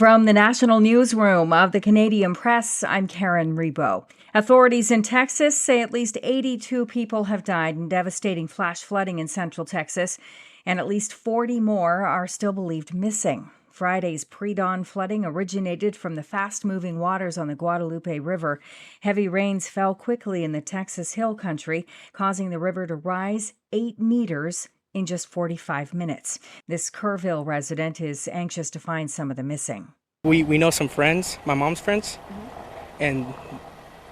From the National Newsroom of the Canadian Press, I'm Karen Rebo. Authorities in Texas say at least 82 people have died in devastating flash flooding in central Texas, and at least 40 more are still believed missing. Friday's pre-dawn flooding originated from the fast-moving waters on the Guadalupe River. Heavy rains fell quickly in the Texas Hill Country, causing the river to rise 8 meters in just 45 minutes. This Kerrville resident is anxious to find some of the missing. We know some friends, my mom's friends, and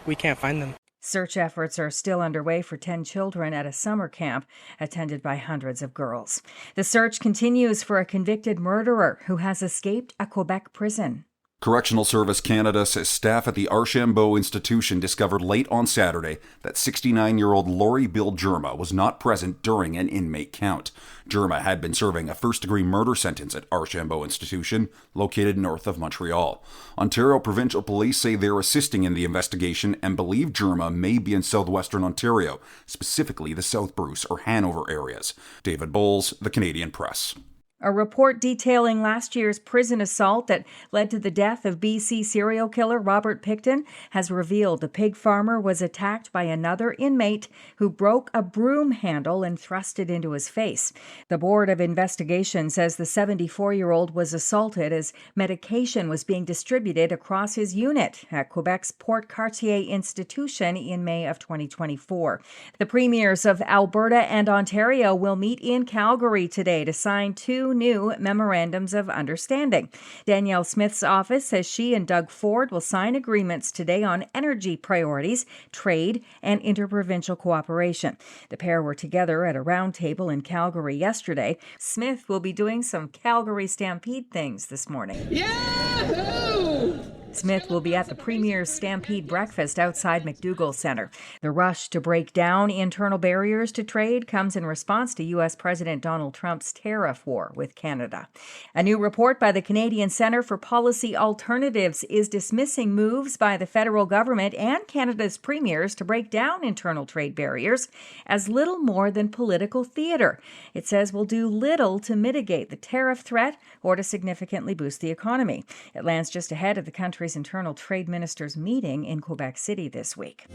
we can't find them. Search efforts are still underway for 10 children at a summer camp attended by hundreds of girls. The search continues for a convicted murderer who has escaped a Quebec prison. Correctional Service Canada says staff at the Archambault institution discovered late on Saturday that 69-year-old Lori Bill Germa was not present during an inmate count. Germa had been serving a first-degree murder sentence at Archambault Institution, located north of Montreal. Ontario Provincial Police say they're assisting in the investigation and believe Germa may be in southwestern Ontario, specifically the South Bruce or Hanover areas. David Bowles, The Canadian Press. A report detailing last year's prison assault that led to the death of BC serial killer Robert Pickton has revealed the pig farmer was attacked by another inmate who broke a broom handle and thrust it into his face. The Board of Investigation says the 74-year-old was assaulted as medication was being distributed across his unit at Quebec's Port Cartier Institution in May of 2024. The premiers of Alberta and Ontario will meet in Calgary today to sign two new memorandums of understanding. Danielle Smith's office says she and Doug Ford will sign agreements today on energy priorities, trade, and interprovincial cooperation. The pair were together at a roundtable in Calgary yesterday. Smith will be doing some Calgary Stampede things this morning. Yahoo! Smith will be at the Premier's Stampede Breakfast outside McDougall Centre. The rush to break down internal barriers to trade comes in response to U.S. President Donald Trump's tariff war with Canada. A new report by the Canadian Centre for Policy Alternatives is dismissing moves by the federal government and Canada's premiers to break down internal trade barriers as little more than political theatre. It says will do little to mitigate the tariff threat or to significantly boost the economy. It lands just ahead of the country's internal trade ministers meeting in Quebec City this week.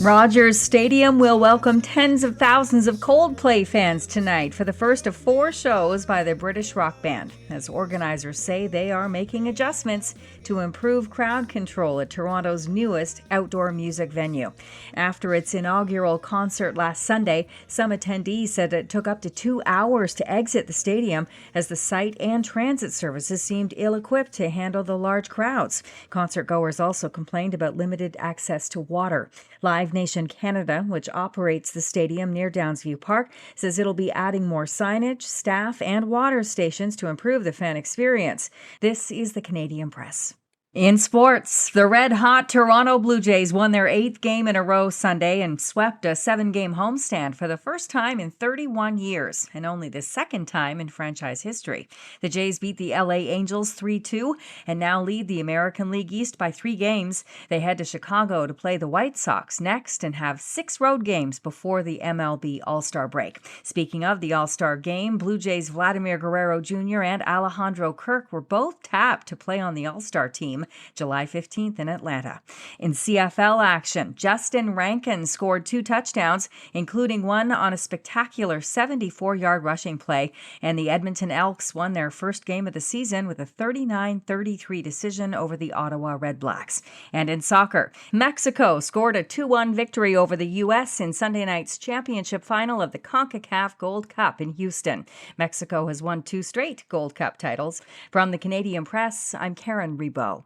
Rogers Stadium will welcome tens of thousands of Coldplay fans tonight for the first of 4 shows by the British rock band, as organizers say they are making adjustments to improve crowd control at Toronto's newest outdoor music venue. After its inaugural concert last Sunday, some attendees said it took up to 2 hours to exit the stadium as the site and transit services seemed ill-equipped to handle the large crowds. Concertgoers also complained about limited access to water. Live Nation Canada, which operates the stadium near Downsview Park, says it'll be adding more signage, staff, and water stations to improve the fan experience. This is the Canadian Press. In sports, the red-hot Toronto Blue Jays won their 8th game in a row Sunday and swept a 7-game homestand for the first time in 31 years, and only the second time in franchise history. The Jays beat the LA Angels 3-2 and now lead the American League East by 3 games. They head to Chicago to play the White Sox next and have 6 road games before the MLB All-Star break. Speaking of the All-Star game, Blue Jays Vladimir Guerrero Jr. and Alejandro Kirk were both tapped to play on the All-Star team July 15th in Atlanta. In CFL action, Justin Rankin scored 2 touchdowns, including one on a spectacular 74-yard rushing play, and the Edmonton Elks won their first game of the season with a 39-33 decision over the Ottawa Redblacks. And in soccer, Mexico scored a 2-1 victory over the U.S. in Sunday night's championship final of the CONCACAF Gold Cup in Houston. Mexico has won 2 straight Gold Cup titles. From the Canadian Press, I'm Karen Rebo.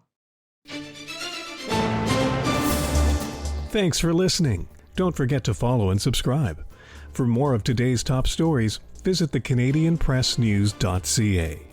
Thanks for listening. Don't forget to follow and subscribe. For more of today's top stories, visit thecanadianpressnews.ca.